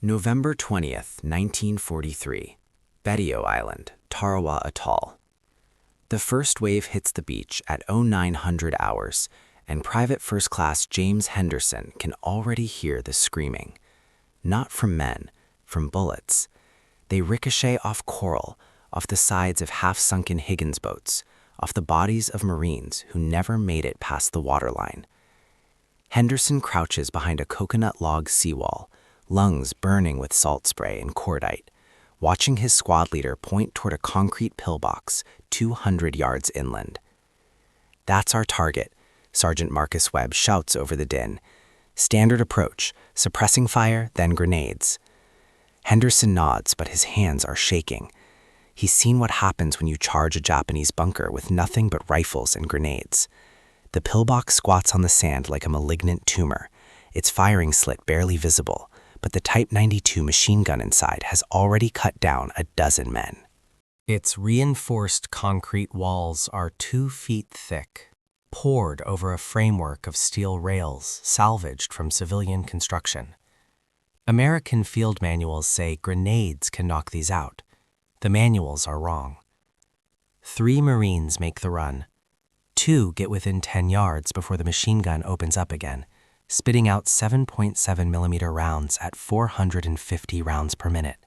November 20th, 1943, Betio Island, Tarawa Atoll. The first wave hits the beach at 0900 hours, and Private First Class James Henderson can already hear the screaming. Not from men, from bullets. They ricochet off coral, off the sides of half-sunken Higgins boats, off the bodies of Marines who never made it past the waterline. Henderson crouches behind a coconut log seawall, lungs burning with salt spray and cordite, watching his squad leader point toward a concrete pillbox 200 yards inland. "That's our target," Sergeant Marcus Webb shouts over the din. "Standard approach, suppressing fire, then grenades." Henderson nods, but his hands are shaking. He's seen what happens when you charge a Japanese bunker with nothing but rifles and grenades. The pillbox squats on the sand like a malignant tumor, its firing slit barely visible, but the Type 92 machine gun inside has already cut down a dozen men. Its reinforced concrete walls are 2 feet thick, poured over a framework of steel rails salvaged from civilian construction. American field manuals say grenades can knock these out. The manuals are wrong. 3 Marines make the run. 2 get within 10 yards before the machine gun opens up again, spitting out 7.7mm rounds at 450 rounds per minute.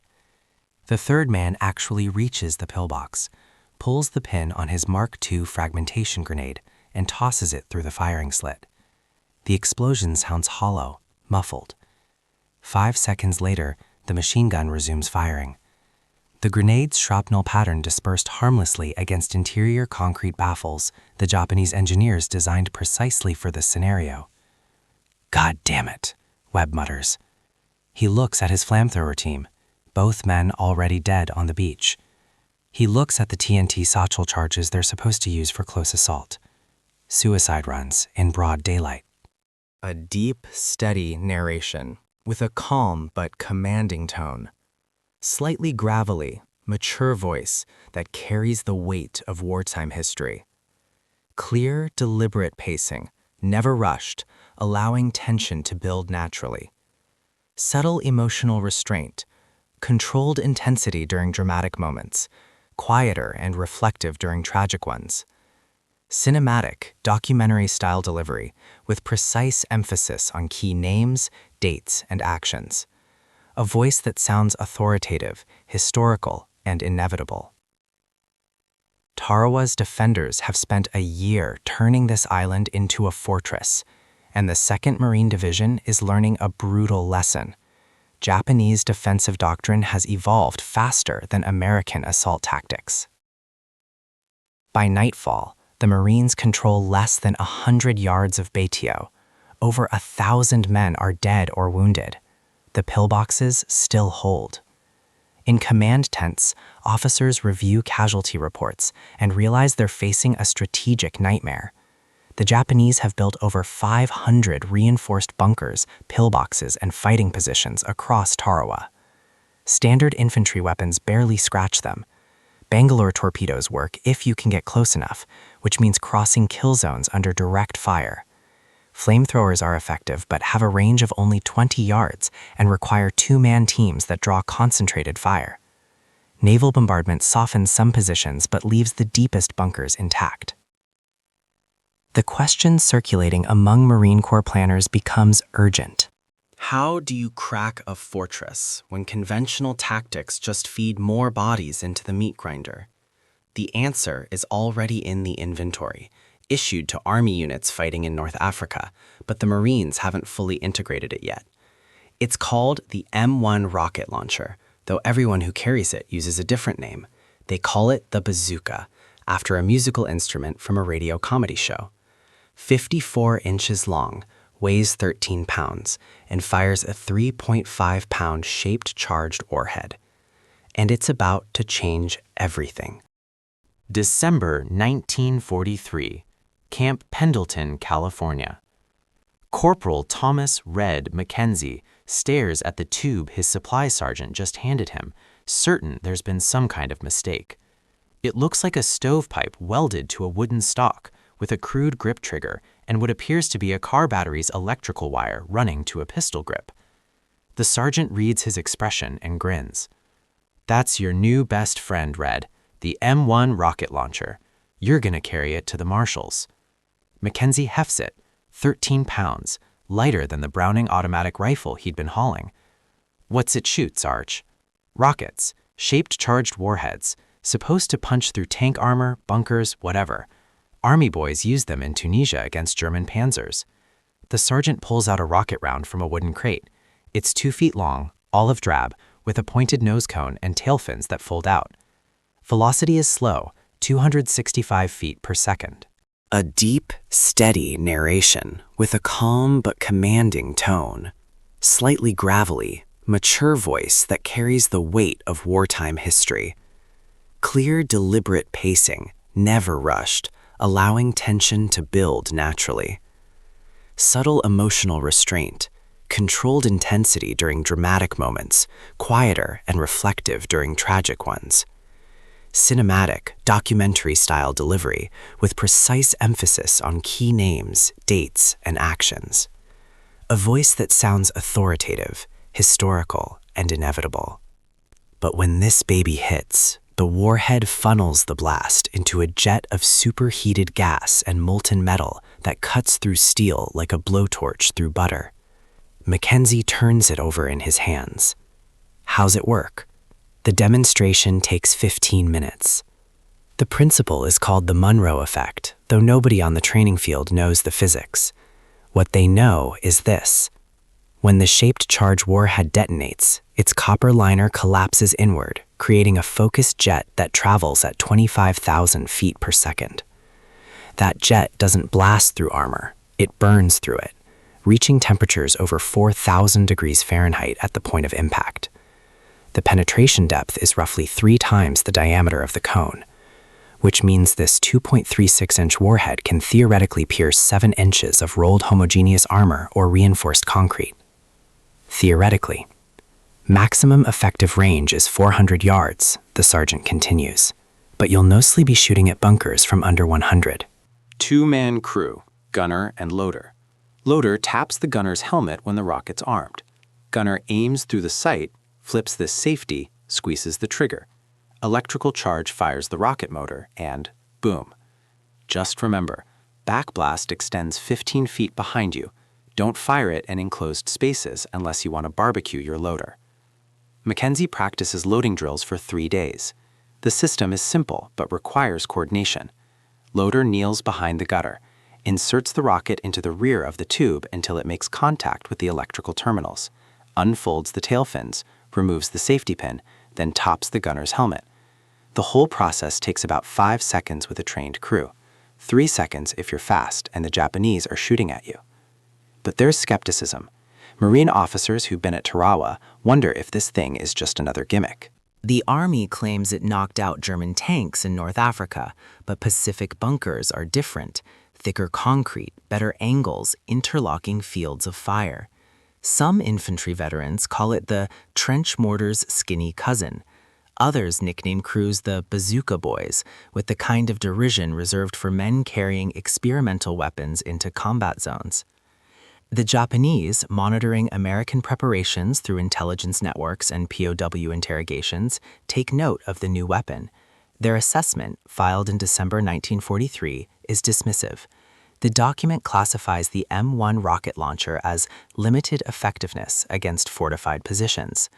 The third man actually reaches the pillbox, pulls the pin on his Mark II fragmentation grenade, and tosses it through the firing slit. The explosion sounds hollow, muffled. 5 seconds later, the machine gun resumes firing. The grenade's shrapnel pattern dispersed harmlessly against interior concrete baffles the Japanese engineers designed precisely for this scenario. "God damn it," Webb mutters. He looks at his flamethrower team, both men already dead on the beach. He looks at the TNT satchel charges they're supposed to use for close assault. Suicide runs in broad daylight. A deep, steady narration with a calm but commanding tone. Slightly gravelly, mature voice that carries the weight of wartime history. Clear, deliberate pacing, never rushed, allowing tension to build naturally. Subtle emotional restraint, controlled intensity during dramatic moments, quieter and reflective during tragic ones. Cinematic, documentary-style delivery with precise emphasis on key names, dates, and actions. A voice that sounds authoritative, historical, and inevitable. Tarawa's defenders have spent a year turning this island into a fortress, and the 2nd Marine Division is learning a brutal lesson. Japanese defensive doctrine has evolved faster than American assault tactics. By nightfall, the Marines control less than 100 yards of Betio. Over 1,000 men are dead or wounded. The pillboxes still hold. In command tents, officers review casualty reports and realize they're facing a strategic nightmare. The Japanese have built over 500 reinforced bunkers, pillboxes, and fighting positions across Tarawa. Standard infantry weapons barely scratch them. Bangalore torpedoes work if you can get close enough, which means crossing kill zones under direct fire. Flamethrowers are effective but have a range of only 20 yards and require 2-man teams that draw concentrated fire. Naval bombardment softens some positions but leaves the deepest bunkers intact. The question circulating among Marine Corps planners becomes urgent. How do you crack a fortress when conventional tactics just feed more bodies into the meat grinder? The answer is already in the inventory, issued to Army units fighting in North Africa, but the Marines haven't fully integrated it yet. It's called the M1 rocket launcher, though everyone who carries it uses a different name. They call it the Bazooka, after a musical instrument from a radio comedy show. 54 inches long, weighs 13 pounds, and fires a 3.5-pound shaped charged warhead. And it's about to change everything. December 1943. Camp Pendleton, California. Corporal Thomas "Red" McKenzie stares at the tube his supply sergeant just handed him, certain there's been some kind of mistake. It looks like a stovepipe welded to a wooden stock with a crude grip trigger and what appears to be a car battery's electrical wire running to a pistol grip. The sergeant reads his expression and grins. "That's your new best friend, Red, the M1 rocket launcher. You're gonna carry it to the marshals." Mackenzie hefts it, 13 pounds, lighter than the Browning automatic rifle he'd been hauling. "What's it shoot, Sarge?" "Rockets, shaped charged warheads, supposed to punch through tank armor, bunkers, whatever. Army boys used them in Tunisia against German panzers." The sergeant pulls out a rocket round from a wooden crate. It's 2 feet long, olive drab, with a pointed nose cone and tail fins that fold out. Velocity is slow, 265 feet per second. A deep, steady narration with a calm but commanding tone. Slightly gravelly, mature voice that carries the weight of wartime history. Clear, deliberate pacing, never rushed, allowing tension to build naturally. Subtle emotional restraint, controlled intensity during dramatic moments, quieter and reflective during tragic ones. Cinematic, documentary-style delivery with precise emphasis on key names, dates, and actions. A voice that sounds authoritative, historical, and inevitable. But when this baby hits, the warhead funnels the blast into a jet of superheated gas and molten metal that cuts through steel like a blowtorch through butter. Mackenzie turns it over in his hands. How's it work? The demonstration takes 15 minutes. The principle is called the Monroe effect, though nobody on the training field knows the physics. What they know is this. When the shaped charge warhead detonates, its copper liner collapses inward, creating a focused jet that travels at 25,000 feet per second. That jet doesn't blast through armor, it burns through it, reaching temperatures over 4,000 degrees Fahrenheit at the point of impact. The penetration depth is roughly 3 times the diameter of the cone, which means this 2.36-inch warhead can theoretically pierce 7 inches of rolled homogeneous armor or reinforced concrete. Theoretically. Maximum effective range is 400 yards, the sergeant continues, but you'll mostly be shooting at bunkers from under 100. 2-man crew, gunner and loader. Loader taps the gunner's helmet when the rocket's armed. Gunner aims through the sight, flips this safety, squeezes the trigger. Electrical charge fires the rocket motor, and boom. Just remember, backblast extends 15 feet behind you. Don't fire it in enclosed spaces unless you want to barbecue your loader. Mackenzie practices loading drills for 3 days. The system is simple but requires coordination. Loader kneels behind the gunner, inserts the rocket into the rear of the tube until it makes contact with the electrical terminals, unfolds the tail fins, removes the safety pin, then tops the gunner's helmet. The whole process takes about 5 seconds with a trained crew, 3 seconds if you're fast and the Japanese are shooting at you. But there's skepticism. Marine officers who've been at Tarawa wonder if this thing is just another gimmick. The Army claims it knocked out German tanks in North Africa, but Pacific bunkers are different. Thicker concrete, better angles, interlocking fields of fire. Some infantry veterans call it the trench mortar's skinny cousin. Others nickname crews the Bazooka Boys, with the kind of derision reserved for men carrying experimental weapons into combat zones. The Japanese, monitoring American preparations through intelligence networks and POW interrogations, take note of the new weapon. Their assessment, filed in December 1943, is dismissive. The document classifies the M1 rocket launcher as limited effectiveness against fortified positions.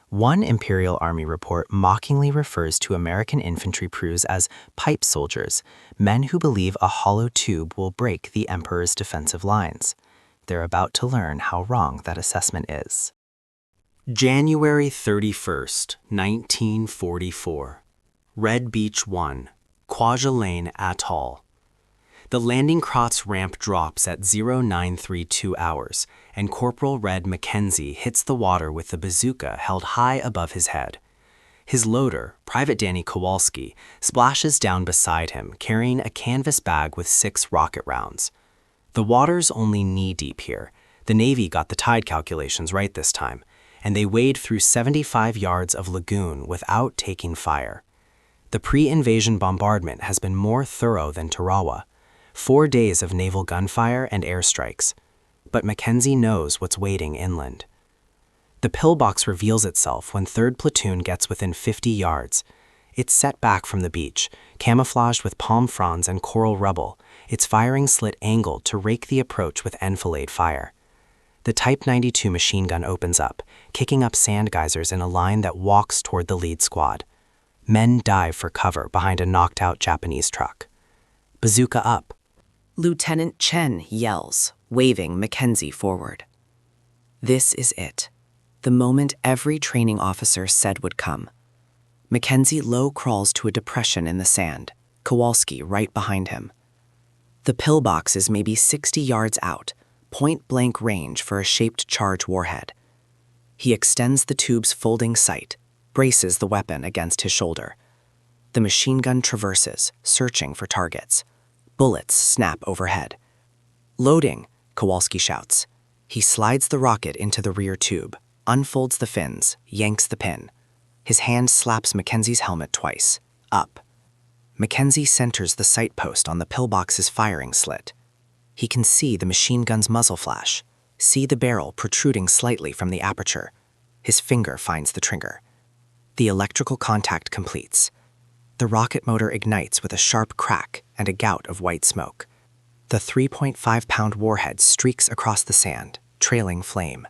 One Imperial Army report mockingly refers to American infantry crews as pipe soldiers, men who believe a hollow tube will break the Emperor's defensive lines. They're about to learn how wrong that assessment is. January 31st, 1944. Red Beach 1, Kwajalein Atoll. The landing Krotz ramp drops at 0932 hours, and Corporal Red Mackenzie hits the water with the bazooka held high above his head. His loader, Private Danny Kowalski, splashes down beside him, carrying a canvas bag with 6 rocket rounds. The water's only knee-deep here. The Navy got the tide calculations right this time, and they wade through 75 yards of lagoon without taking fire. The pre-invasion bombardment has been more thorough than Tarawa. 4 days of naval gunfire and airstrikes. But Mackenzie knows what's waiting inland. The pillbox reveals itself when 3rd Platoon gets within 50 yards. It's set back from the beach, camouflaged with palm fronds and coral rubble, its firing slit angled to rake the approach with enfilade fire. The Type 92 machine gun opens up, kicking up sand geysers in a line that walks toward the lead squad. Men dive for cover behind a knocked-out Japanese truck. Bazooka up. Lieutenant Chen yells, waving Mackenzie forward. This is it, the moment every training officer said would come. Mackenzie low crawls to a depression in the sand, Kowalski right behind him. The pillbox is maybe 60 yards out, point-blank range for a shaped charge warhead. He extends the tube's folding sight, braces the weapon against his shoulder. The machine gun traverses, searching for targets. Bullets snap overhead. Loading, Kowalski shouts. He slides the rocket into the rear tube, unfolds the fins, yanks the pin. His hand slaps Mackenzie's helmet twice. Up. Mackenzie centers the sight post on the pillbox's firing slit. He can see the machine gun's muzzle flash, see the barrel protruding slightly from the aperture. His finger finds the trigger. The electrical contact completes. The rocket motor ignites with a sharp crack and a gout of white smoke. The 3.5-pound warhead streaks across the sand, trailing flame.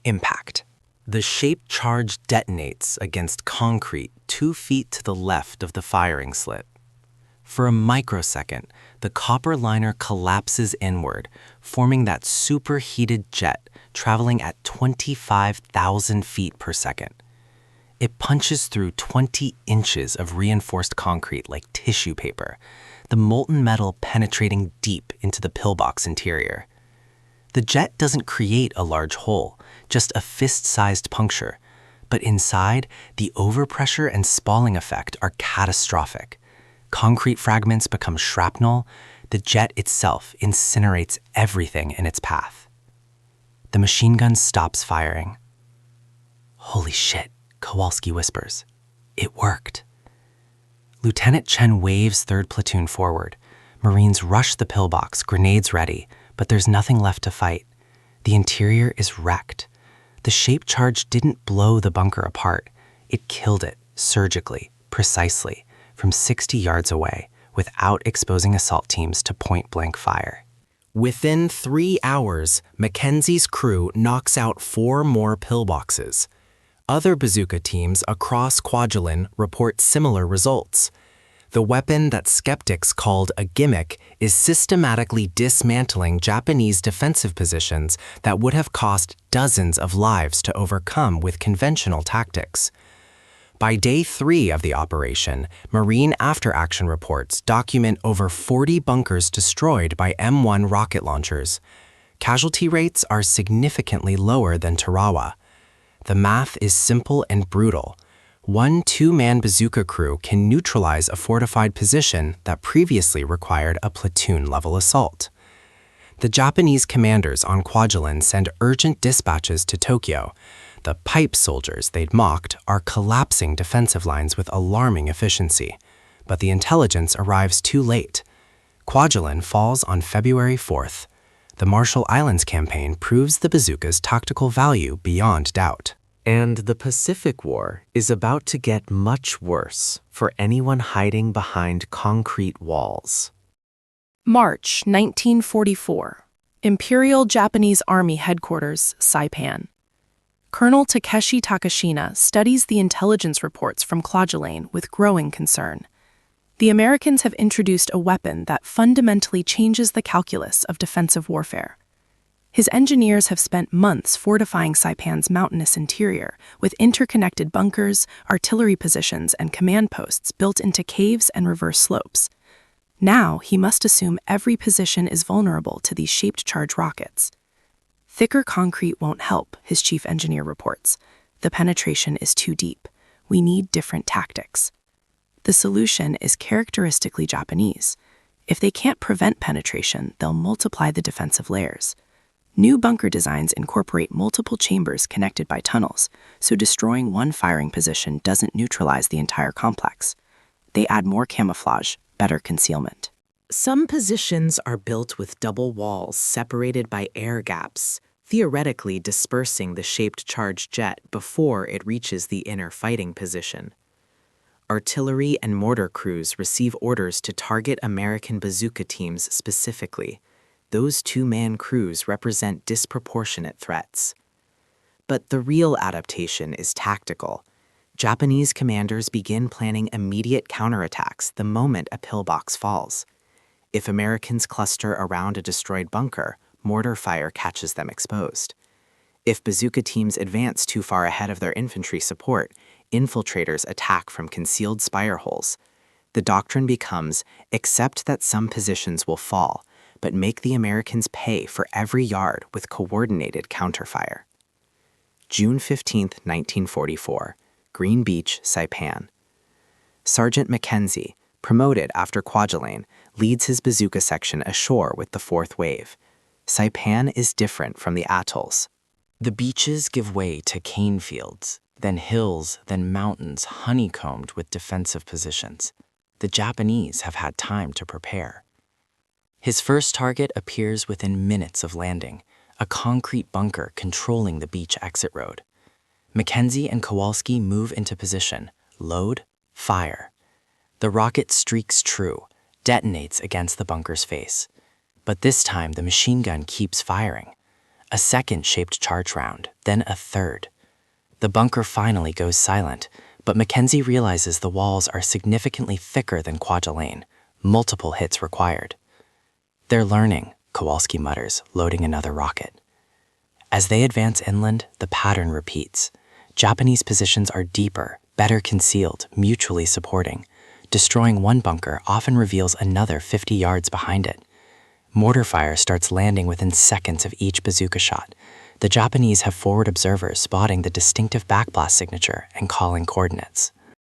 Impact. The shaped charge detonates against concrete 2 feet to the left of the firing slit. For a microsecond, the copper liner collapses inward, forming that superheated jet traveling at 25,000 feet per second. It punches through 20 inches of reinforced concrete like tissue paper, the molten metal penetrating deep into the pillbox interior. The jet doesn't create a large hole, just a fist-sized puncture, but inside, the overpressure and spalling effect are catastrophic. Concrete fragments become shrapnel. The jet itself incinerates everything in its path. The machine gun stops firing. Holy shit, Kowalski whispers. It worked. Lieutenant Chen waves 3rd Platoon forward. Marines rush the pillbox, grenades ready, but there's nothing left to fight. The interior is wrecked. The shaped charge didn't blow the bunker apart. It killed it, surgically, precisely, from 60 yards away, without exposing assault teams to point-blank fire. Within 3 hours, Mackenzie's crew knocks out 4 more pillboxes. Other bazooka teams across Kwajalein report similar results. The weapon that skeptics called a gimmick is systematically dismantling Japanese defensive positions that would have cost dozens of lives to overcome with conventional tactics. By day 3 of the operation, Marine after-action reports document over 40 bunkers destroyed by M1 rocket launchers. Casualty rates are significantly lower than Tarawa. The math is simple and brutal. One 2-man bazooka crew can neutralize a fortified position that previously required a platoon-level assault. The Japanese commanders on Kwajalein send urgent dispatches to Tokyo. The pipe soldiers they'd mocked are collapsing defensive lines with alarming efficiency. But the intelligence arrives too late. Kwajalein falls on February 4th. The Marshall Islands campaign proves the bazooka's tactical value beyond doubt. And the Pacific War is about to get much worse for anyone hiding behind concrete walls. March 1944. Imperial Japanese Army Headquarters, Saipan. Colonel Takeshi Takashina studies the intelligence reports from Kwajalein with growing concern. The Americans have introduced a weapon that fundamentally changes the calculus of defensive warfare. His engineers have spent months fortifying Saipan's mountainous interior with interconnected bunkers, artillery positions, and command posts built into caves and reverse slopes. Now he must assume every position is vulnerable to these shaped charge rockets. Thicker concrete won't help, his chief engineer reports. The penetration is too deep. We need different tactics. The solution is characteristically Japanese. If they can't prevent penetration, they'll multiply the defensive layers. New bunker designs incorporate multiple chambers connected by tunnels, so destroying one firing position doesn't neutralize the entire complex. They add more camouflage, better concealment. Some positions are built with double walls separated by air gaps, theoretically dispersing the shaped charge jet before it reaches the inner fighting position. Artillery and mortar crews receive orders to target American bazooka teams specifically. Those two-man crews represent disproportionate threats. But the real adaptation is tactical. Japanese commanders begin planning immediate counterattacks the moment a pillbox falls. If Americans cluster around a destroyed bunker, mortar fire catches them exposed. If bazooka teams advance too far ahead of their infantry support, infiltrators attack from concealed spire holes. The doctrine becomes, accept that some positions will fall, but make the Americans pay for every yard with coordinated counterfire. June 15, 1944, Green Beach, Saipan. Sergeant Mackenzie, promoted after Kwajalein, leads his bazooka section ashore with the fourth wave. Saipan is different from the atolls. The beaches give way to cane fields, then hills, then mountains honeycombed with defensive positions. The Japanese have had time to prepare. His first target appears within minutes of landing, a concrete bunker controlling the beach exit road. Mackenzie and Kowalski move into position, load, fire. The rocket streaks true, detonates against the bunker's face. But this time the machine gun keeps firing. A second shaped charge round, then a third. The bunker finally goes silent, but Mackenzie realizes the walls are significantly thicker than Kwajalein, multiple hits required. They're learning, Kowalski mutters, loading another rocket. As they advance inland, the pattern repeats. Japanese positions are deeper, better concealed, mutually supporting. Destroying one bunker often reveals another 50 yards behind it. Mortar fire starts landing within seconds of each bazooka shot. The Japanese have forward observers spotting the distinctive backblast signature and calling coordinates.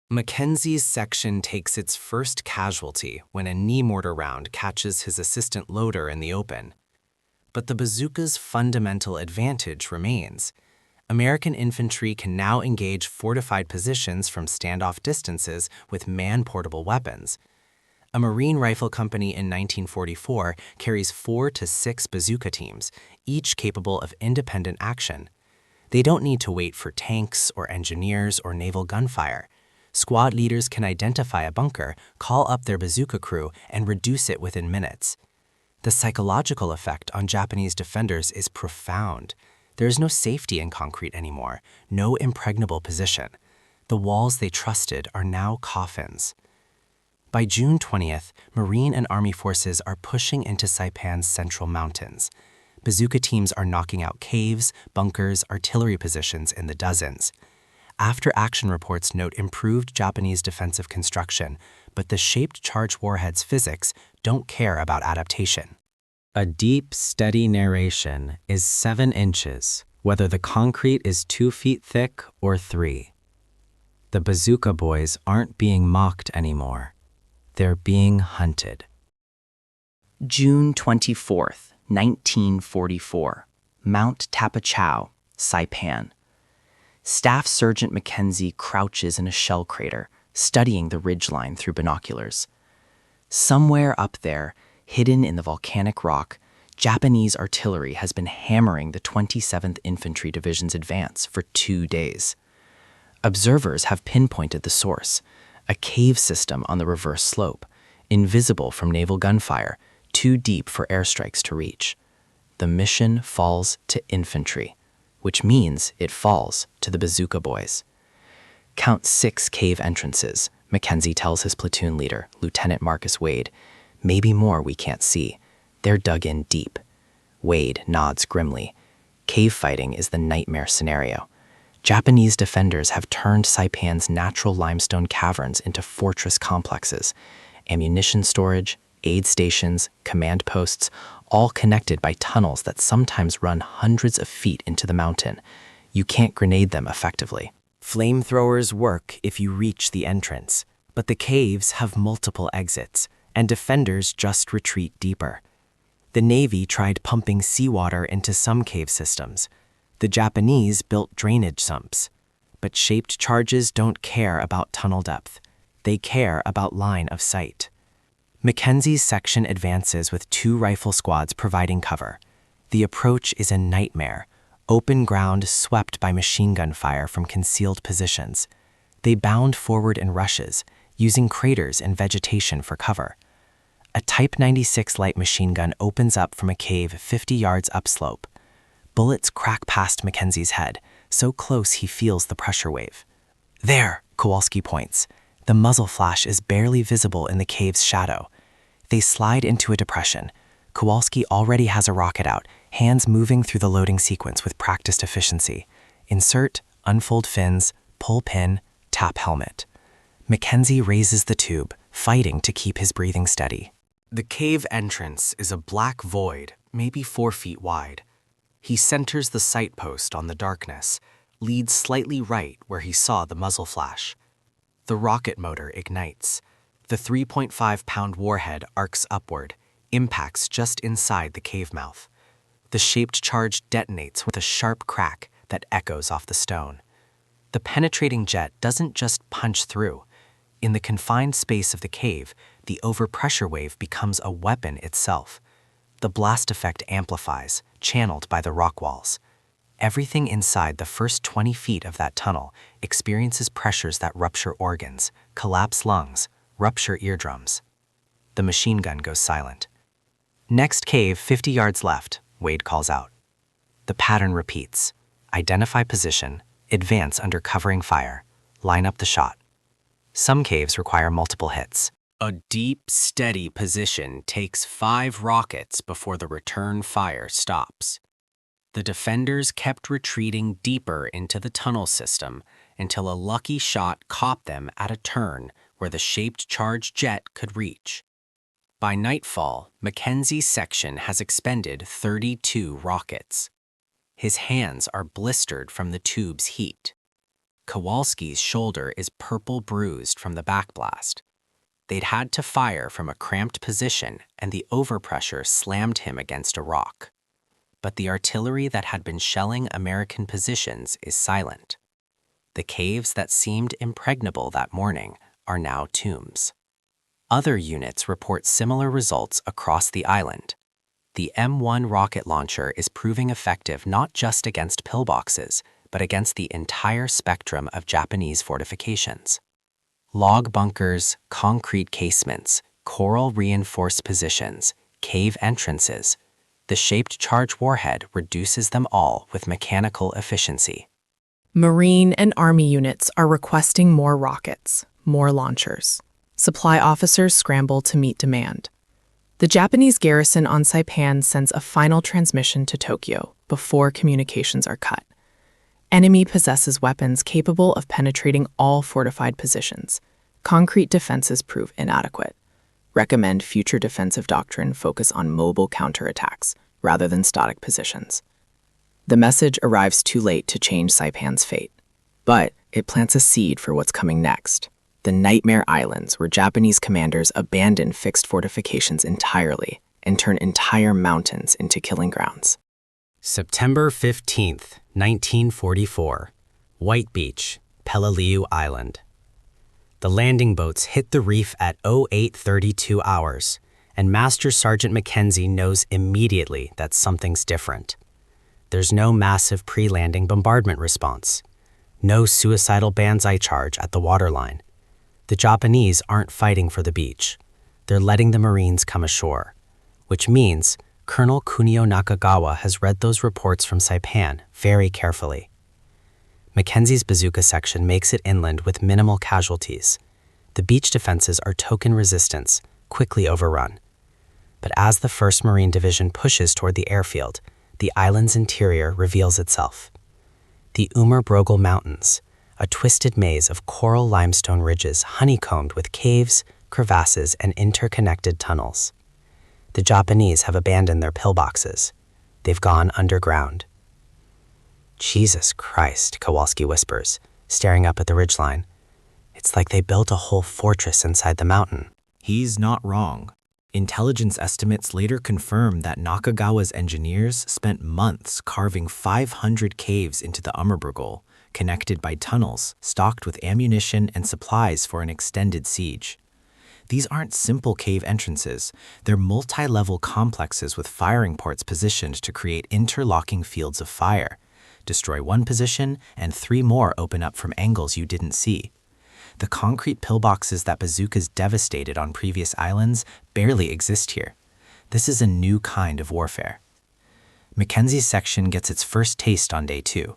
Mackenzie's section takes its first casualty when a knee mortar round catches his assistant loader in the open. But the bazooka's fundamental advantage remains. American infantry can now engage fortified positions from standoff distances with man-portable weapons. A Marine rifle company in 1944 carries 4 to 6 bazooka teams, each capable of independent action. They don't need to wait for tanks or engineers or naval gunfire. Squad leaders can identify a bunker, call up their bazooka crew, and reduce it within minutes. The psychological effect on Japanese defenders is profound. There is no safety in concrete anymore, no impregnable position. The walls they trusted are now coffins. By June 20th, Marine and Army forces are pushing into Saipan's central mountains. Bazooka teams are knocking out caves, bunkers, artillery positions in the dozens. After-action reports note improved Japanese defensive construction, but the shaped charge warheads physics don't care about adaptation. A deep, steady narration is 7 inches, whether the concrete is 2 feet thick or 3. The Bazooka Boys aren't being mocked anymore. They're being hunted. June 24th, 1944, Mount Tapachau, Saipan. Staff Sergeant Mackenzie crouches in a shell crater, studying the ridgeline through binoculars. Somewhere up there, hidden in the volcanic rock, Japanese artillery has been hammering the 27th Infantry Division's advance for 2 days. Observers have pinpointed the source, a cave system on the reverse slope, invisible from naval gunfire, too deep for airstrikes to reach. The mission falls to infantry, which means it falls to the Bazooka Boys. Count 6 cave entrances, Mackenzie tells his platoon leader, Lieutenant Marcus Wade. Maybe more we can't see. They're dug in deep. Wade nods grimly. Cave fighting is the nightmare scenario. Japanese defenders have turned Saipan's natural limestone caverns into fortress complexes. Ammunition storage, aid stations, command posts, all connected by tunnels that sometimes run hundreds of feet into the mountain. You can't grenade them effectively. Flamethrowers work if you reach the entrance, but the caves have multiple exits, and defenders just retreat deeper. The Navy tried pumping seawater into some cave systems. The Japanese built drainage sumps. But shaped charges don't care about tunnel depth. They care about line of sight. Mackenzie's section advances with 2 rifle squads providing cover. The approach is a nightmare. Open ground swept by machine gun fire from concealed positions. They bound forward in rushes, using craters and vegetation for cover. A Type 96 light machine gun opens up from a cave 50 yards upslope. Bullets crack past Mackenzie's head, so close he feels the pressure wave. There, Kowalski points. The muzzle flash is barely visible in the cave's shadow. They slide into a depression. Kowalski already has a rocket out, hands moving through the loading sequence with practiced efficiency. Insert, unfold fins, pull pin, tap helmet. Mackenzie raises the tube, fighting to keep his breathing steady. The cave entrance is a black void, maybe 4 feet wide. He centers the sight post on the darkness, leads slightly right where he saw the muzzle flash. The rocket motor ignites. The 3.5-pound warhead arcs upward, impacts just inside the cave mouth. The shaped charge detonates with a sharp crack that echoes off the stone. The penetrating jet doesn't just punch through. In the confined space of the cave, the overpressure wave becomes a weapon itself. The blast effect amplifies, channeled by the rock walls. Everything inside the first 20 feet of that tunnel experiences pressures that rupture organs, collapse lungs, rupture eardrums. The machine gun goes silent. Next cave, 50 yards left, Wade calls out. The pattern repeats. Identify position, advance under covering fire, line up the shot. Some caves require multiple hits. A deep, steady position takes 5 rockets before the return fire stops. The defenders kept retreating deeper into the tunnel system until a lucky shot caught them at a turn where the shaped charge jet could reach. By nightfall, Mackenzie's section has expended 32 rockets. His hands are blistered from the tube's heat. Kowalski's shoulder is purple bruised from the backblast. They'd had to fire from a cramped position, and the overpressure slammed him against a rock. But the artillery that had been shelling American positions is silent. The caves that seemed impregnable that morning are now tombs. Other units report similar results across the island. The M1 rocket launcher is proving effective not just against pillboxes, but against the entire spectrum of Japanese fortifications. Log bunkers, concrete casements, coral-reinforced positions, cave entrances. The shaped charge warhead reduces them all with mechanical efficiency. Marine and Army units are requesting more rockets, more launchers. Supply officers scramble to meet demand. The Japanese garrison on Saipan sends a final transmission to Tokyo before communications are cut. Enemy possesses weapons capable of penetrating all fortified positions. Concrete defenses prove inadequate. Recommend future defensive doctrine focus on mobile counterattacks rather than static positions. The message arrives too late to change Saipan's fate, but it plants a seed for what's coming next. The Nightmare Islands, where Japanese commanders abandon fixed fortifications entirely and turn entire mountains into killing grounds. September 15th, 1944, White Beach, Peleliu Island. The landing boats hit the reef at 08:32 hours, and Master Sergeant Mackenzie knows immediately that something's different. There's no massive pre-landing bombardment response, no suicidal banzai charge at the waterline. The Japanese aren't fighting for the beach. They're letting the Marines come ashore, which means Colonel Kunio Nakagawa has read those reports from Saipan very carefully. Mackenzie's bazooka section makes it inland with minimal casualties. The beach defenses are token resistance, quickly overrun. But as the 1st Marine Division pushes toward the airfield, the island's interior reveals itself. The Umer-Brogel Mountains, a twisted maze of coral limestone ridges honeycombed with caves, crevasses, and interconnected tunnels. The Japanese have abandoned their pillboxes. They've gone underground. Jesus Christ, Kowalski whispers, staring up at the ridgeline. It's like they built a whole fortress inside the mountain. He's not wrong. Intelligence estimates later confirm that Nakagawa's engineers spent months carving 500 caves into the Umerbrugel, connected by tunnels stocked with ammunition and supplies for an extended siege. These aren't simple cave entrances. They're multi-level complexes with firing ports positioned to create interlocking fields of fire. Destroy one position, and 3 more open up from angles you didn't see. The concrete pillboxes that bazookas devastated on previous islands barely exist here. This is a new kind of warfare. Mackenzie's section gets its first taste on day 2.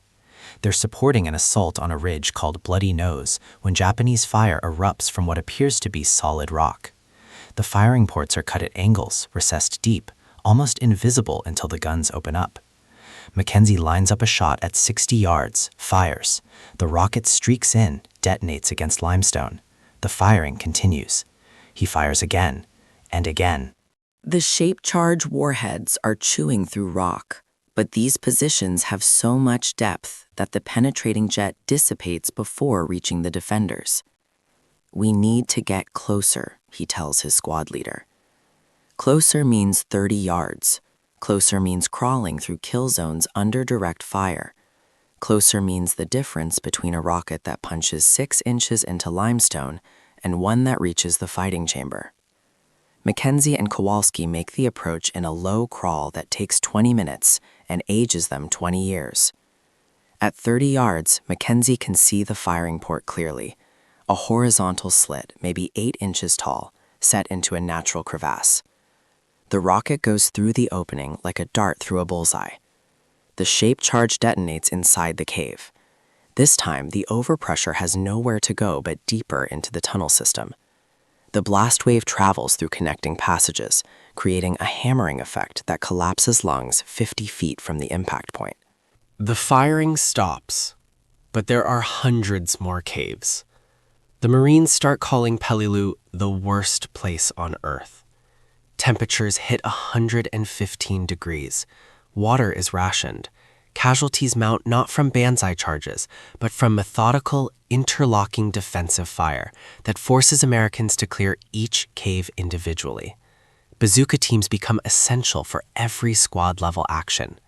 They're supporting an assault on a ridge called Bloody Nose when Japanese fire erupts from what appears to be solid rock. The firing ports are cut at angles, recessed deep, almost invisible until the guns open up. Mackenzie lines up a shot at 60 yards, fires. The rocket streaks in, detonates against limestone. The firing continues. He fires again, and again. The shape-charge warheads are chewing through rock, but these positions have so much depth that the penetrating jet dissipates before reaching the defenders. "We need to get closer," he tells his squad leader. Closer means 30 yards. Closer means crawling through kill zones under direct fire. Closer means the difference between a rocket that punches 6 inches into limestone and one that reaches the fighting chamber. Mackenzie and Kowalski make the approach in a low crawl that takes 20 minutes and ages them 20 years. At 30 yards, Mackenzie can see the firing port clearly, a horizontal slit, maybe 8 inches tall, set into a natural crevasse. The rocket goes through the opening like a dart through a bullseye. The shape charge detonates inside the cave. This time, the overpressure has nowhere to go but deeper into the tunnel system. The blast wave travels through connecting passages, creating a hammering effect that collapses lungs 50 feet from the impact point. The firing stops, but there are hundreds more caves. The Marines start calling Peleliu the worst place on Earth. Temperatures hit 115 degrees. Water is rationed. Casualties mount not from banzai charges, but from methodical, interlocking defensive fire that forces Americans to clear each cave individually. Bazooka teams become essential for every squad-level action.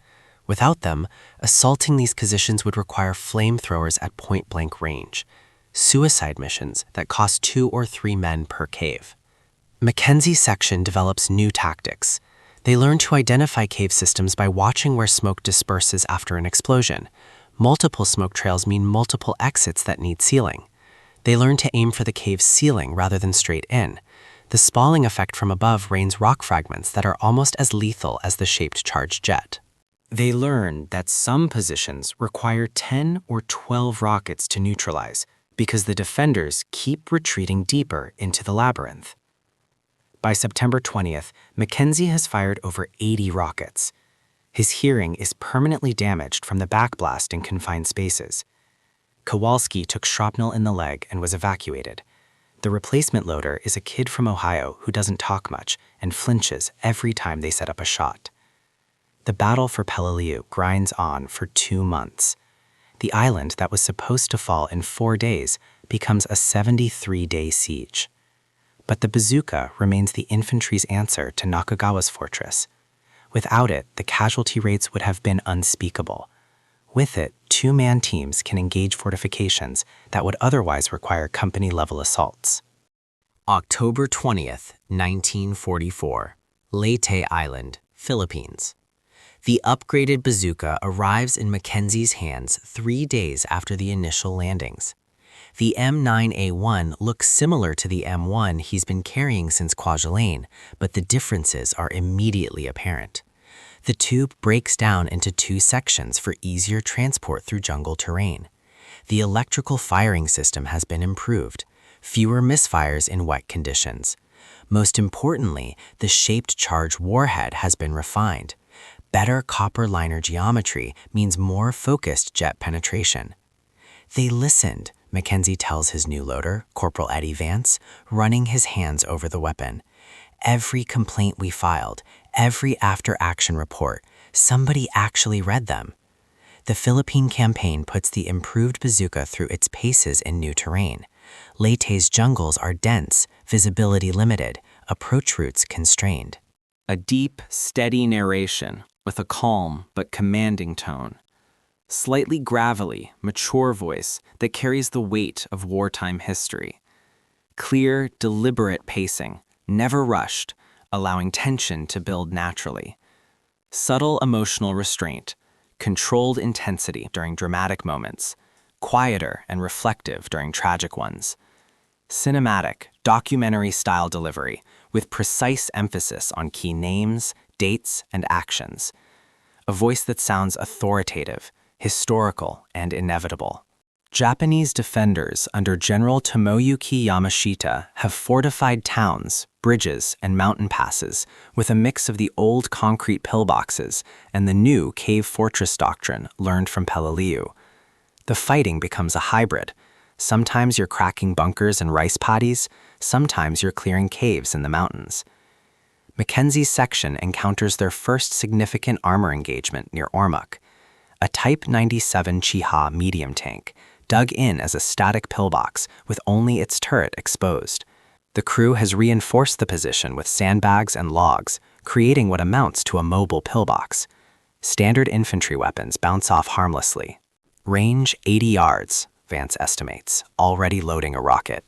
Without them, assaulting these positions would require flamethrowers at point-blank range, suicide missions that cost 2 or 3 men per cave. Mackenzie's section develops new tactics. They learn to identify cave systems by watching where smoke disperses after an explosion. Multiple smoke trails mean multiple exits that need sealing. They learn to aim for the cave's ceiling rather than straight in. The spalling effect from above rains rock fragments that are almost as lethal as the shaped charged jet. They learn that some positions require 10 or 12 rockets to neutralize because the defenders keep retreating deeper into the labyrinth. By September 20th, Mackenzie has fired over 80 rockets. His hearing is permanently damaged from the backblast in confined spaces. Kowalski took shrapnel in the leg and was evacuated. The replacement loader is a kid from Ohio who doesn't talk much and flinches every time they set up a shot. The battle for Peleliu grinds on for 2 months. The island that was supposed to fall in 4 days becomes a 73-day siege. But the bazooka remains the infantry's answer to Nakagawa's fortress. Without it, the casualty rates would have been unspeakable. With it, 2-man teams can engage fortifications that would otherwise require company-level assaults. October 20th, 1944, Leyte Island, Philippines. The upgraded bazooka arrives in Mackenzie's hands 3 days after the initial landings. The M9A1 looks similar to the M1 he's been carrying since Kwajalein, but the differences are immediately apparent. The tube breaks down into 2 sections for easier transport through jungle terrain. The electrical firing system has been improved, fewer misfires in wet conditions. Most importantly, the shaped charge warhead has been refined. Better copper liner geometry means more focused jet penetration. They listened, Mackenzie tells his new loader, Corporal Eddie Vance, running his hands over the weapon. Every complaint we filed, every after-action report, somebody actually read them. The Philippine campaign puts the improved bazooka through its paces in new terrain. Leyte's jungles are dense, visibility limited, approach routes constrained. A deep, steady narration with a calm but commanding tone. Slightly gravelly, mature voice that carries the weight of wartime history. clear, deliberate pacing, never rushed, allowing tension to build naturally. Subtle emotional restraint, controlled intensity during dramatic moments, quieter and reflective during tragic ones. Cinematic, documentary-style delivery with precise emphasis on key names, dates, and actions. A voice that sounds authoritative, historical, and inevitable. Japanese defenders under General Tomoyuki Yamashita have fortified towns, bridges, and mountain passes with a mix of the old concrete pillboxes and the new cave fortress doctrine learned from Peleliu. The fighting becomes a hybrid. Sometimes you're cracking bunkers and rice paddies, sometimes you're clearing caves in the mountains. Mackenzie's section encounters their first significant armor engagement near Ormuk, a Type 97 Chiha medium tank, dug in as a static pillbox with only its turret exposed. The crew has reinforced the position with sandbags and logs, creating what amounts to a mobile pillbox. Standard infantry weapons bounce off harmlessly. Range 80 yards, Vance estimates, already loading a rocket.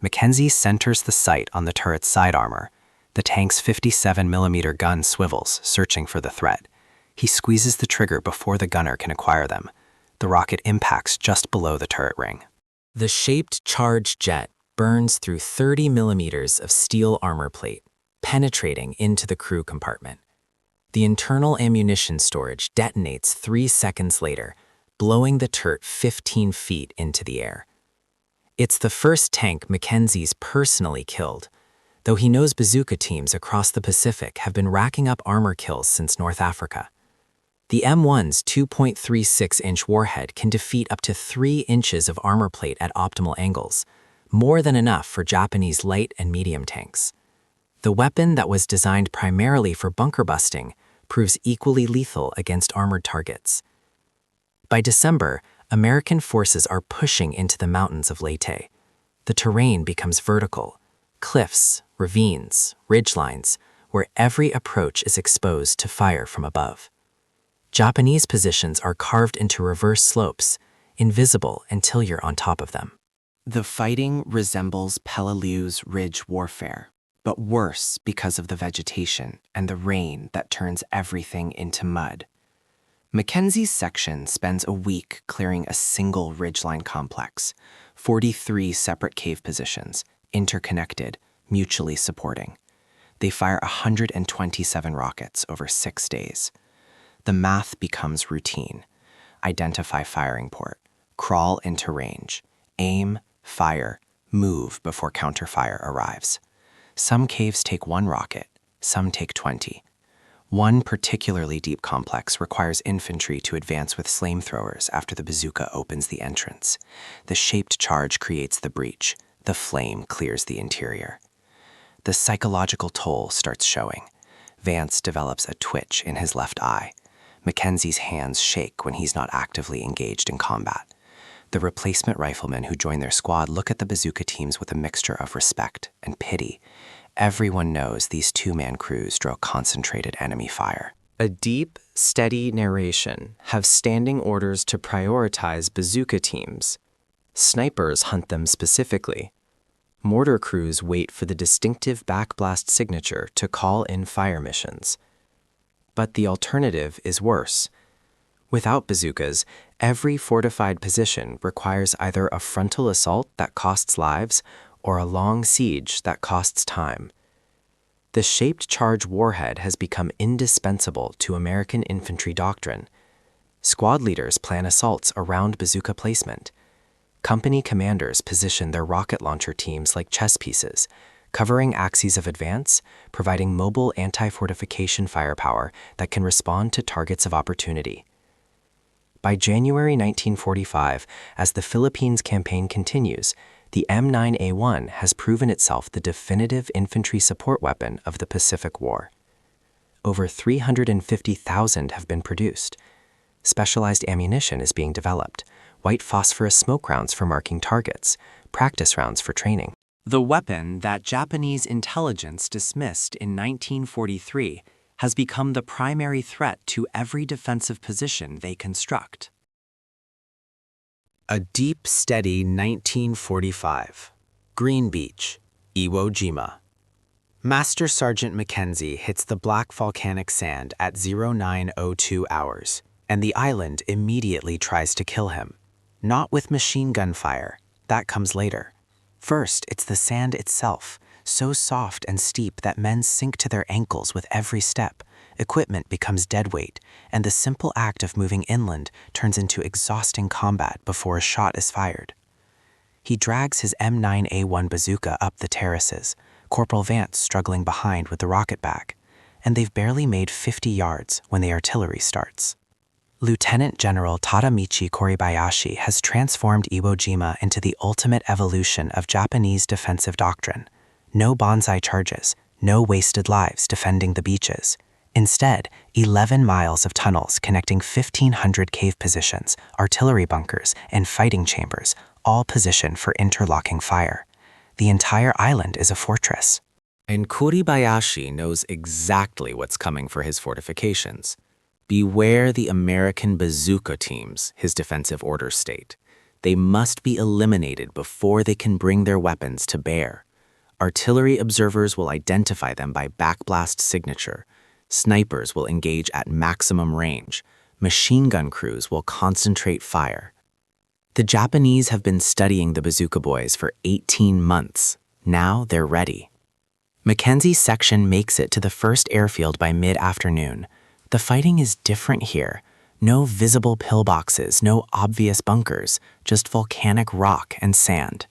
Mackenzie centers the sight on the turret's side armor. The tank's 57mm gun swivels, searching for the threat. He squeezes the trigger before the gunner can acquire them. The rocket impacts just below the turret ring. The shaped charged jet burns through 30 millimeters of steel armor plate, penetrating into the crew compartment. The internal ammunition storage detonates 3 seconds later, blowing the turret 15 feet into the air. It's the first tank Mackenzie's personally killed, though he knows bazooka teams across the Pacific have been racking up armor kills since North Africa. The M1's 2.36-inch warhead can defeat up to 3 inches of armor plate at optimal angles, more than enough for Japanese light and medium tanks. The weapon that was designed primarily for bunker busting proves equally lethal against armored targets. By December, American forces are pushing into the mountains of Leyte. The terrain becomes vertical, cliffs, ravines, ridgelines, where every approach is exposed to fire from above. Japanese positions are carved into reverse slopes, invisible until you're on top of them. The fighting resembles Peleliu's ridge warfare, but worse because of the vegetation and the rain that turns everything into mud. Mackenzie's section spends a week clearing a single ridgeline complex, 43 separate cave positions, interconnected, mutually supporting. They fire 127 rockets over 6 days. The math becomes routine. Identify firing port, crawl into range, aim, fire, move before counterfire arrives. Some caves take 1 rocket, some take 20. One particularly deep complex requires infantry to advance with flamethrowers after the bazooka opens the entrance. The shaped charge creates the breach. The flame clears the interior. The psychological toll starts showing. Vance develops a twitch in his left eye. Mackenzie's hands shake when he's not actively engaged in combat. The replacement riflemen who join their squad look at the bazooka teams with a mixture of respect and pity. Everyone knows these 2-man crews draw concentrated enemy fire. A deep, steady narration have standing orders to prioritize bazooka teams. Snipers hunt them specifically. Mortar crews wait for the distinctive backblast signature to call in fire missions. But the alternative is worse. Without bazookas, every fortified position requires either a frontal assault that costs lives or a long siege that costs time. The shaped charge warhead has become indispensable to American infantry doctrine. Squad leaders plan assaults around bazooka placement. Company commanders position their rocket launcher teams like chess pieces, covering axes of advance, providing mobile anti-fortification firepower that can respond to targets of opportunity. By January 1945, as the Philippines campaign continues, the M9A1 has proven itself the definitive infantry support weapon of the Pacific War. Over 350,000 have been produced. Specialized ammunition is being developed, white phosphorus smoke rounds for marking targets, practice rounds for training. The weapon that Japanese intelligence dismissed in 1943 has become the primary threat to every defensive position they construct. A deep, steady 1945. Green Beach, Iwo Jima. Master Sergeant Mackenzie hits the black volcanic sand at 0902 hours, and the island immediately tries to kill him. Not with machine gun fire, that comes later. First, it's the sand itself, so soft and steep that men sink to their ankles with every step. Equipment becomes dead weight, and the simple act of moving inland turns into exhausting combat before a shot is fired. He drags his M1 Bazooka up the terraces, Corporal Vance struggling behind with the rocket bag, and they've barely made 50 yards when the artillery starts. Lieutenant General Tadamichi Koribayashi has transformed Iwo Jima into the ultimate evolution of Japanese defensive doctrine. No bonsai charges, no wasted lives defending the beaches. Instead, 11 miles of tunnels connecting 1,500 cave positions, artillery bunkers, and fighting chambers, all positioned for interlocking fire. The entire island is a fortress. And Koribayashi knows exactly what's coming for his fortifications. Beware the American bazooka teams, his defensive orders state. They must be eliminated before they can bring their weapons to bear. Artillery observers will identify them by backblast signature. Snipers will engage at maximum range. Machine gun crews will concentrate fire. The Japanese have been studying the Bazooka Boys for 18 months. Now they're ready. Mackenzie's section makes it to the first airfield by mid-afternoon. The fighting is different here. No visible pillboxes, no obvious bunkers, just volcanic rock and sand.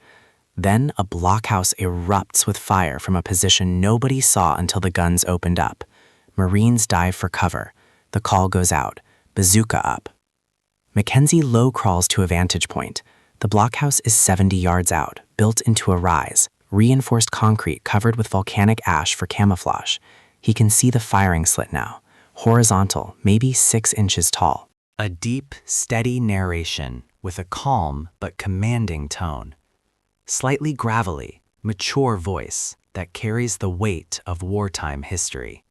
Then a blockhouse erupts with fire from a position nobody saw until the guns opened up. Marines dive for cover. The call goes out, bazooka up. Mackenzie low crawls to a vantage point. The blockhouse is 70 yards out, built into a rise, reinforced concrete covered with volcanic ash for camouflage. He can see the firing slit now, horizontal, maybe 6 inches tall. A deep, steady narration with a calm but commanding tone. Slightly gravelly, mature voice that carries the weight of wartime history.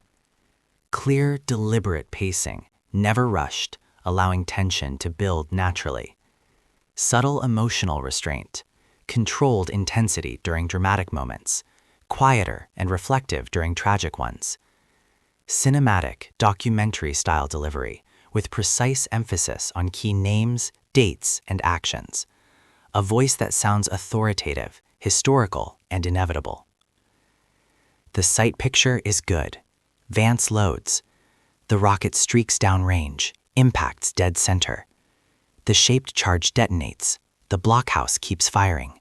Clear, deliberate pacing, never rushed, allowing tension to build naturally. Subtle emotional restraint, controlled intensity during dramatic moments, quieter and reflective during tragic ones. Cinematic, documentary-style delivery with precise emphasis on key names, dates, and actions. A voice that sounds authoritative, historical, and inevitable. The sight picture is good. Vance loads. The rocket streaks downrange, impacts dead center. The shaped charge detonates. The blockhouse keeps firing.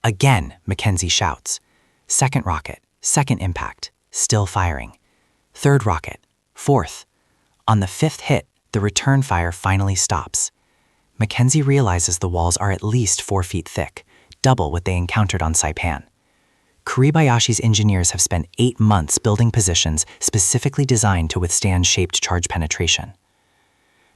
Again, Mackenzie shouts. Second rocket, second impact, still firing. Third rocket, fourth. On the 5th hit, the return fire finally stops. Mackenzie realizes the walls are at least 4 feet thick, double what they encountered on Saipan. Koribayashi's engineers have spent 8 months building positions specifically designed to withstand shaped charge penetration.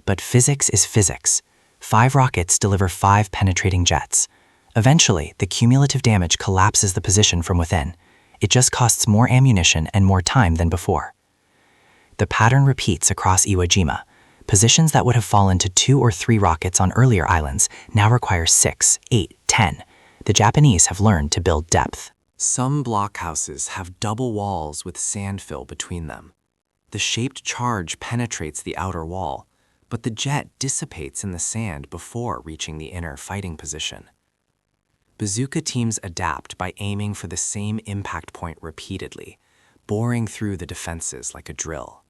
But physics is physics. 5 rockets deliver 5 penetrating jets. Eventually, the cumulative damage collapses the position from within. It just costs more ammunition and more time than before. The pattern repeats across Iwo Jima. Positions that would have fallen to 2 or 3 rockets on earlier islands now require 6, 8, 10. The Japanese have learned to build depth. Some blockhouses have double walls with sand fill between them. The shaped charge penetrates the outer wall, but the jet dissipates in the sand before reaching the inner fighting position. Bazooka teams adapt by aiming for the same impact point repeatedly, boring through the defenses like a drill.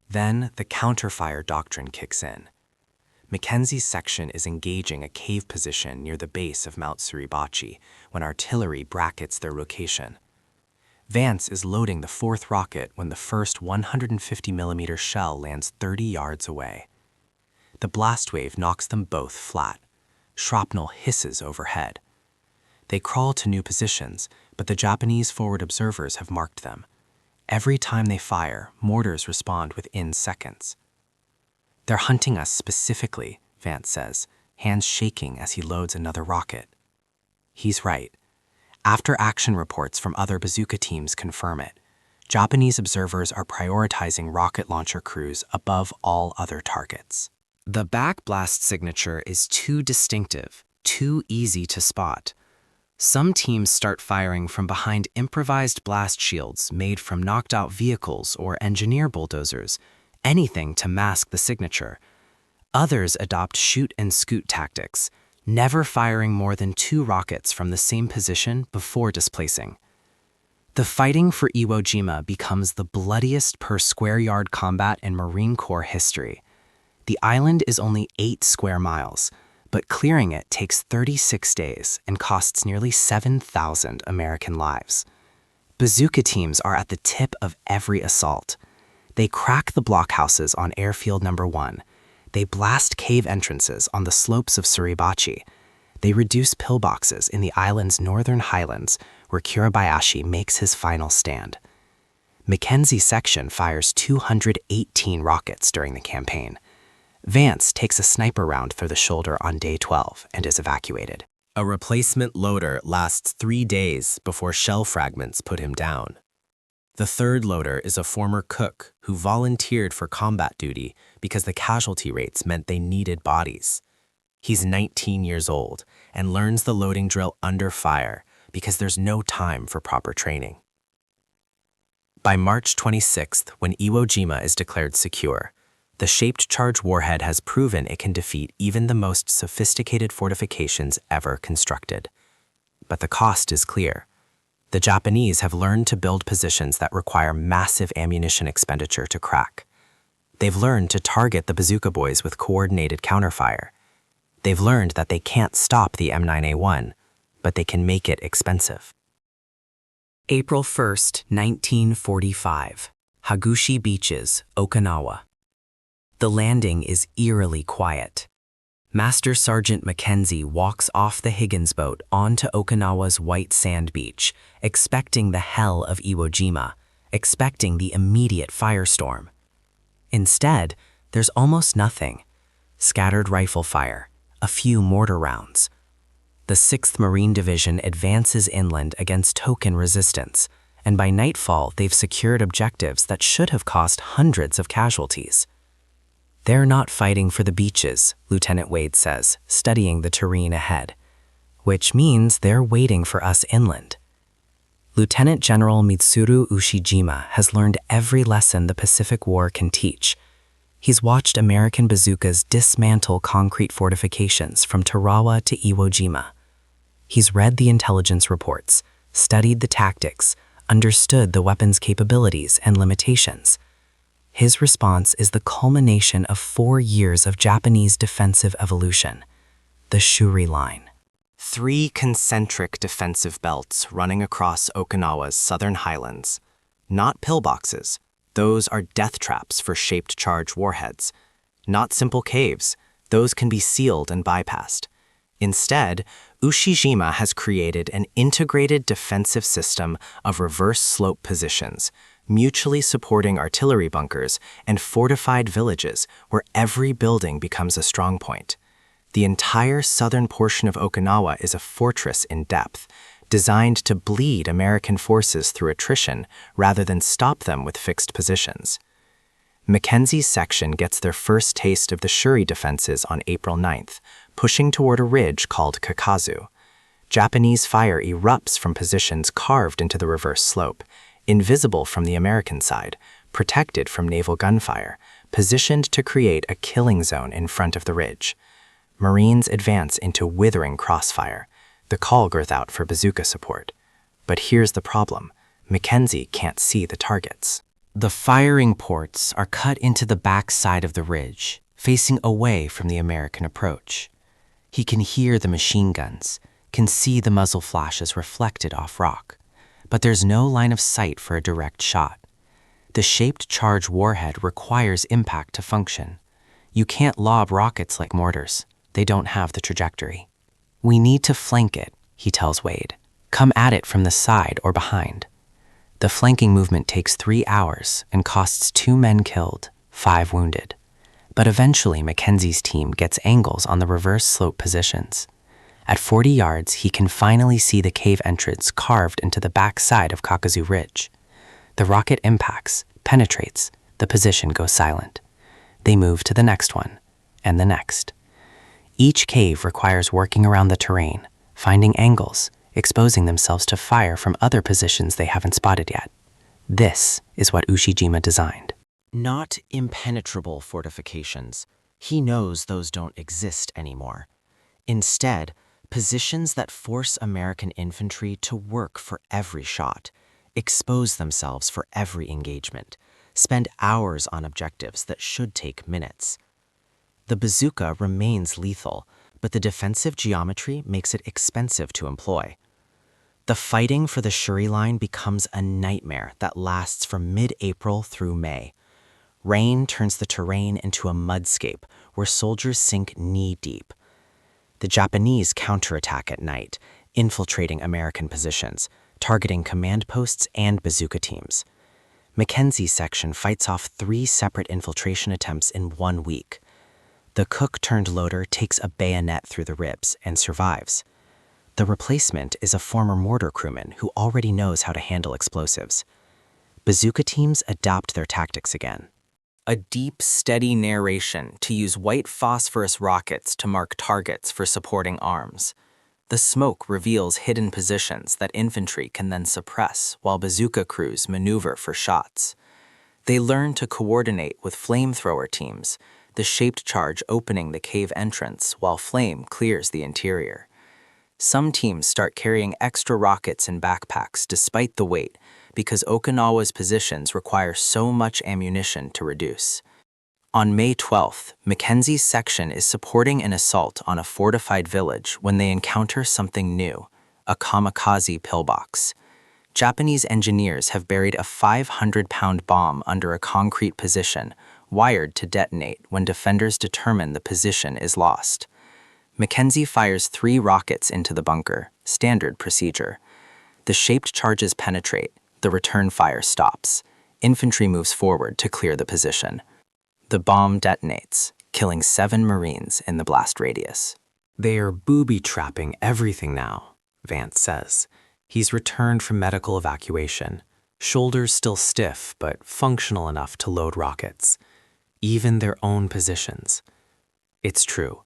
Then the counterfire doctrine kicks in. Mackenzie's section is engaging a cave position near the base of Mount Suribachi when artillery brackets their location. Vance is loading the 4th rocket when the first 150mm shell lands 30 yards away. The blast wave knocks them both flat. Shrapnel hisses overhead. They crawl to new positions, but the Japanese forward observers have marked them. Every time they fire, mortars respond within seconds. They're hunting us specifically, Vance says, hands shaking as he loads another rocket. He's right. After-action reports from other bazooka teams confirm it. Japanese observers are prioritizing rocket launcher crews above all other targets. The backblast signature is too distinctive, too easy to spot. Some teams start firing from behind improvised blast shields made from knocked-out vehicles or engineer bulldozers, anything to mask the signature. Others adopt shoot-and-scoot tactics, never firing more than 2 rockets from the same position before displacing. The fighting for Iwo Jima becomes the bloodiest per-square-yard combat in Marine Corps history. The island is only 8 square miles, but clearing it takes 36 days and costs nearly 7,000 American lives. Bazooka teams are at the tip of every assault. They crack the blockhouses on Airfield No. 1. They blast cave entrances on the slopes of Suribachi. They reduce pillboxes in the island's northern highlands, where Kurabayashi makes his final stand. Mackenzie's section fires 218 rockets during the campaign. Vance takes a sniper round through the shoulder on day 12 and is evacuated. A replacement loader lasts 3 days before shell fragments put him down. The third loader is a former cook who volunteered for combat duty because the casualty rates meant they needed bodies. He's 19 years old and learns the loading drill under fire because there's no time for proper training. By March 26th, when Iwo Jima is declared secure, the shaped charge warhead has proven it can defeat even the most sophisticated fortifications ever constructed. But the cost is clear. The Japanese have learned to build positions that require massive ammunition expenditure to crack. They've learned to target the Bazooka Boys with coordinated counterfire. They've learned that they can't stop the M9A1, but they can make it expensive. April 1st, 1945. Hagushi Beaches, Okinawa. The landing is eerily quiet. Master Sergeant Mackenzie walks off the Higgins boat onto Okinawa's white sand beach, expecting the hell of Iwo Jima, expecting the immediate firestorm. Instead, there's almost nothing. Scattered rifle fire, a few mortar rounds. The 6th Marine Division advances inland against token resistance, and by nightfall they've secured objectives that should have cost hundreds of casualties. They're not fighting for the beaches, Lieutenant Wade says, studying the terrain ahead, which means they're waiting for us inland. Lieutenant General Mitsuru Ushijima has learned every lesson the Pacific War can teach. He's watched American bazookas dismantle concrete fortifications from Tarawa to Iwo Jima. He's read the intelligence reports, studied the tactics, understood the weapons' capabilities and limitations. His response is the culmination of 4 years of Japanese defensive evolution, the Shuri Line. 3 concentric defensive belts running across Okinawa's southern highlands. Not pillboxes, those are death traps for shaped charge warheads. Not simple caves, those can be sealed and bypassed. Instead, Ushijima has created an integrated defensive system of reverse slope positions, mutually supporting artillery bunkers and fortified villages where every building becomes a strong point. The entire southern portion of Okinawa is a fortress in depth, designed to bleed American forces through attrition rather than stop them with fixed positions. Mackenzie's section gets their first taste of the Shuri defenses on April 9th, pushing toward a ridge called Kakazu. Japanese fire erupts from positions carved into the reverse slope, invisible from the American side, protected from naval gunfire, positioned to create a killing zone in front of the ridge. Marines advance into withering crossfire. The call goes out for bazooka support. But here's the problem. Mackenzie can't see the targets. The firing ports are cut into the back side of the ridge, facing away from the American approach. He can hear the machine guns, can see the muzzle flashes reflected off rock. But there's no line of sight for a direct shot. The shaped charge warhead requires impact to function. You can't lob rockets like mortars. They don't have the trajectory. We need to flank it, he tells Wade. Come at it from the side or behind. The flanking movement takes 3 hours and costs 2 men killed, 5 wounded. But eventually Mackenzie's team gets angles on the reverse slope positions. At 40 yards, he can finally see the cave entrance carved into the back side of Kakazu Ridge. The rocket impacts, penetrates, the position goes silent. They move to the next one, and the next. Each cave requires working around the terrain, finding angles, exposing themselves to fire from other positions they haven't spotted yet. This is what Ushijima designed. Not impenetrable fortifications. He knows those don't exist anymore. Instead, positions that force American infantry to work for every shot, expose themselves for every engagement, spend hours on objectives that should take minutes. The bazooka remains lethal, but the defensive geometry makes it expensive to employ. The fighting for the Shuri line becomes a nightmare that lasts from mid-April through May. Rain turns the terrain into a mudscape where soldiers sink knee-deep. The Japanese counterattack at night, infiltrating American positions, targeting command posts and bazooka teams. Mackenzie's section fights off 3 separate infiltration attempts in 1 week. The cook-turned-loader takes a bayonet through the ribs and survives. The replacement is a former mortar crewman who already knows how to handle explosives. Bazooka teams adopt their tactics again. A deep, steady narration to use white phosphorus rockets to mark targets for supporting arms. The smoke reveals hidden positions that infantry can then suppress while bazooka crews maneuver for shots. They learn to coordinate with flamethrower teams, the shaped charge opening the cave entrance while flame clears the interior. Some teams start carrying extra rockets in backpacks despite the weight because Okinawa's positions require so much ammunition to reduce. On May 12th, Mackenzie's section is supporting an assault on a fortified village when they encounter something new, a kamikaze pillbox. Japanese engineers have buried a 500-pound bomb under a concrete position, wired to detonate when defenders determine the position is lost. Mackenzie fires 3 rockets into the bunker, standard procedure. The shaped charges penetrate, the return fire stops. Infantry moves forward to clear the position. The bomb detonates, killing 7 Marines in the blast radius. They are booby-trapping everything now, Vance says. He's returned from medical evacuation, shoulders still stiff but functional enough to load rockets. Even their own positions. It's true.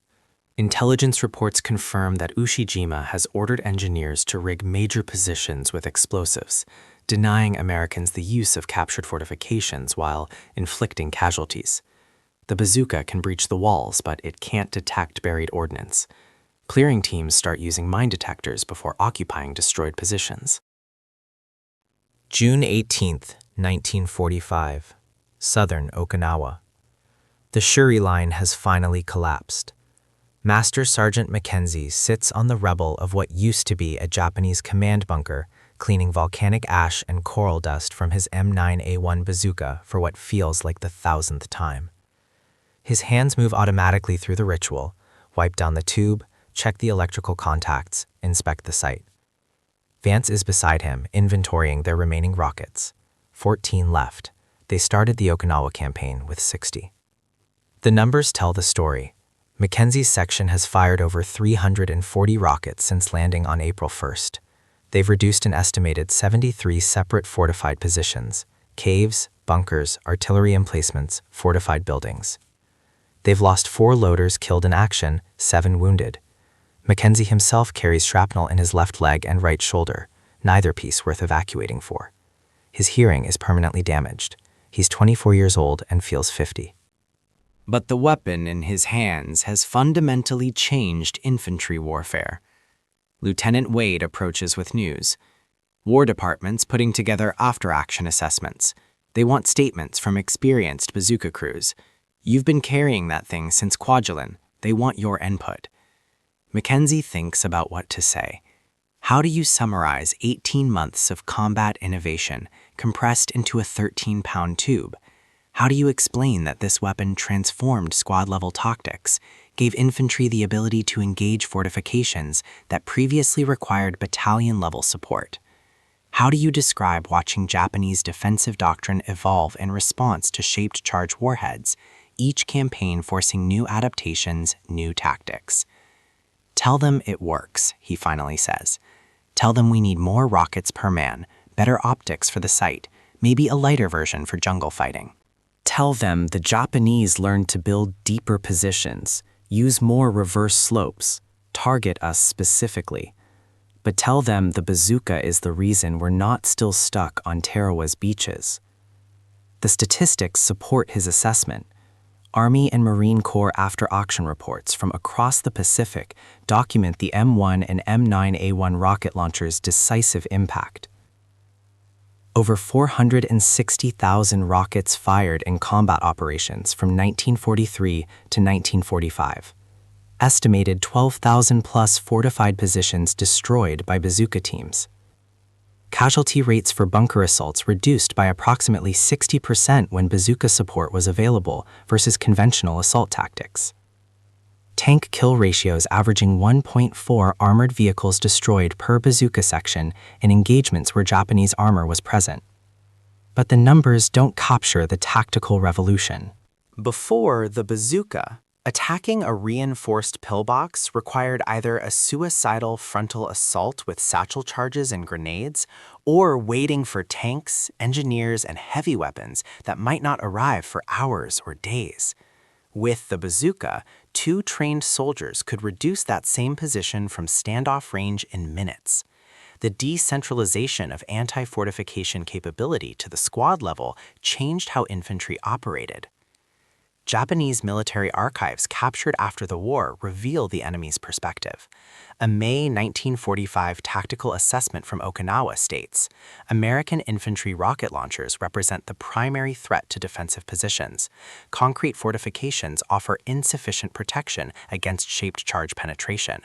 Intelligence reports confirm that Ushijima has ordered engineers to rig major positions with explosives, denying Americans the use of captured fortifications while inflicting casualties. The bazooka can breach the walls, but it can't detect buried ordnance. Clearing teams start using mine detectors before occupying destroyed positions. June 18, 1945, Southern Okinawa. The Shuri line has finally collapsed. Master Sergeant Mackenzie sits on the rubble of what used to be a Japanese command bunker, cleaning volcanic ash and coral dust from his M1 Bazooka for what feels like the 1000th time. His hands move automatically through the ritual, wipe down the tube, check the electrical contacts, inspect the site. Vance is beside him, inventorying their remaining rockets. 14 left. They started the Okinawa campaign with 60. The numbers tell the story. Mackenzie's section has fired over 340 rockets since landing on April 1st. They've reduced an estimated 73 separate fortified positions, caves, bunkers, artillery emplacements, fortified buildings. They've lost 4 loaders killed in action, 7 wounded. Mackenzie himself carries shrapnel in his left leg and right shoulder, neither piece worth evacuating for. His hearing is permanently damaged. He's 24 years old and feels 50. But the weapon in his hands has fundamentally changed infantry warfare. Lieutenant Wade approaches with news. War departments putting together after-action assessments. They want statements from experienced bazooka crews. You've been carrying that thing since Kwajalein. They want your input. Mackenzie thinks about what to say. How do you summarize 18 months of combat innovation compressed into a 13-pound tube? How do you explain that this weapon transformed squad-level tactics, gave infantry the ability to engage fortifications that previously required battalion-level support? How do you describe watching Japanese defensive doctrine evolve in response to shaped charge warheads, each campaign forcing new adaptations, new tactics? Tell them it works, he finally says. Tell them we need more rockets per man, better optics for the site, maybe a lighter version for jungle fighting. Tell them the Japanese learned to build deeper positions, use more reverse slopes, target us specifically. but tell them the bazooka is the reason we're not still stuck on Tarawa's beaches. The statistics support his assessment. Army and Marine Corps after-auction reports from across the Pacific document the M1 and M9A1 rocket launchers' decisive impact. Over 460,000 rockets fired in combat operations from 1943 to 1945. Estimated 12,000-plus fortified positions destroyed by bazooka teams. Casualty rates for bunker assaults reduced by approximately 60% when bazooka support was available versus conventional assault tactics. Tank kill ratios averaging 1.4 armored vehicles destroyed per bazooka section in engagements where Japanese armor was present. But the numbers don't capture the tactical revolution. Before the bazooka, attacking a reinforced pillbox required either a suicidal frontal assault with satchel charges and grenades, or waiting for tanks, engineers, and heavy weapons that might not arrive for hours or days. With the bazooka, 2 trained soldiers could reduce that same position from standoff range in minutes. The decentralization of anti-fortification capability to the squad level changed how infantry operated. Japanese military archives captured after the war reveal the enemy's perspective. A May 1945 tactical assessment from Okinawa states, American infantry rocket launchers represent the primary threat to defensive positions. Concrete fortifications offer insufficient protection against shaped charge penetration.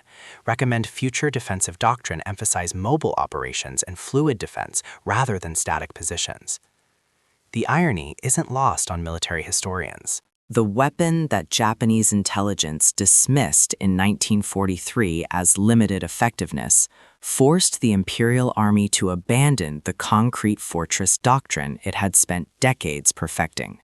Recommend future defensive doctrine emphasize mobile operations and fluid defense rather than static positions. The irony isn't lost on military historians. The weapon that Japanese intelligence dismissed in 1943 as limited effectiveness forced the Imperial Army to abandon the concrete fortress doctrine it had spent decades perfecting.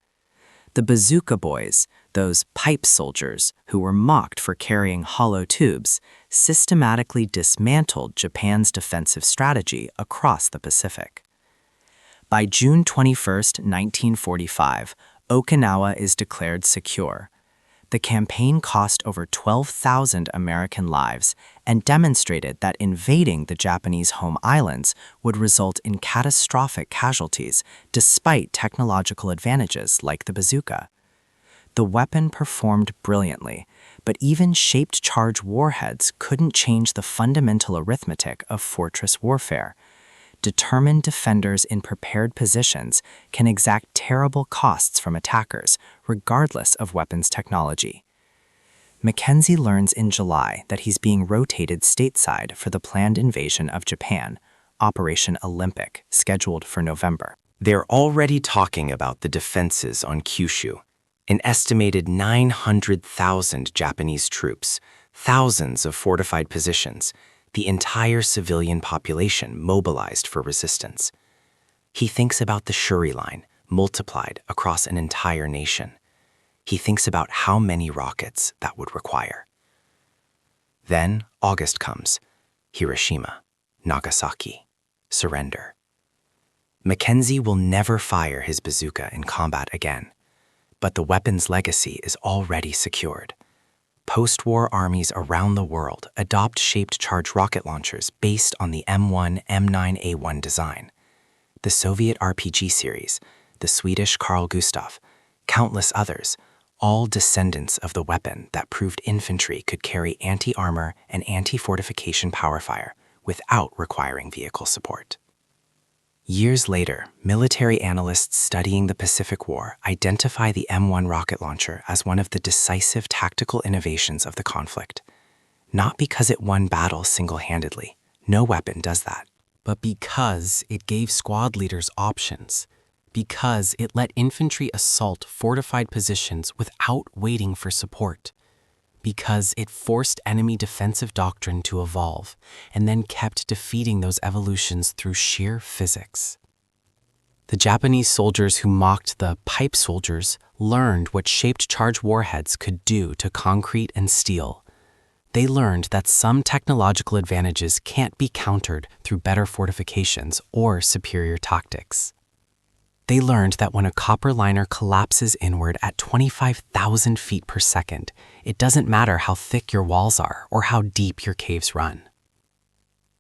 The Bazooka Boys, those pipe soldiers who were mocked for carrying hollow tubes, systematically dismantled Japan's defensive strategy across the Pacific. By June 21, 1945, Okinawa is declared secure. The campaign cost over 12,000 American lives and demonstrated that invading the Japanese home islands would result in catastrophic casualties despite technological advantages like the bazooka. The weapon performed brilliantly, but even shaped charge warheads couldn't change the fundamental arithmetic of fortress warfare. Determined defenders in prepared positions can exact terrible costs from attackers, regardless of weapons technology. Mackenzie learns in July that he's being rotated stateside for the planned invasion of Japan, Operation Olympic, scheduled for November. They're already talking about the defenses on Kyushu. An estimated 900,000 Japanese troops, thousands of fortified positions, the entire civilian population mobilized for resistance. He thinks about the Shuri line, multiplied across an entire nation. He thinks about how many rockets that would require. Then August comes. Hiroshima, Nagasaki, surrender. Mackenzie will never fire his bazooka in combat again, but the weapon's legacy is already secured. Post-war armies around the world adopt shaped charge rocket launchers based on the M1 M9A1 design. The Soviet RPG series, the Swedish Carl Gustaf, countless others, all descendants of the weapon that proved infantry could carry anti-armor and anti-fortification power fire without requiring vehicle support. Years later, military analysts studying the Pacific War identify the M1 rocket launcher as one of the decisive tactical innovations of the conflict. Not because it won battles single-handedly, no weapon does that, but because it gave squad leaders options, because it let infantry assault fortified positions without waiting for support, because it forced enemy defensive doctrine to evolve and then kept defeating those evolutions through sheer physics. The Japanese soldiers who mocked the pipe soldiers learned what shaped charge warheads could do to concrete and steel. They learned that some technological advantages can't be countered through better fortifications or superior tactics. They learned that when a copper liner collapses inward at 25,000 feet per second, it doesn't matter how thick your walls are or how deep your caves run.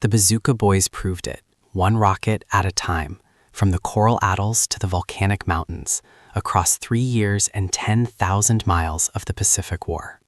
The Bazooka Boys proved it, one rocket at a time, from the coral atolls to the volcanic mountains, across 3 years and 10,000 miles of the Pacific War.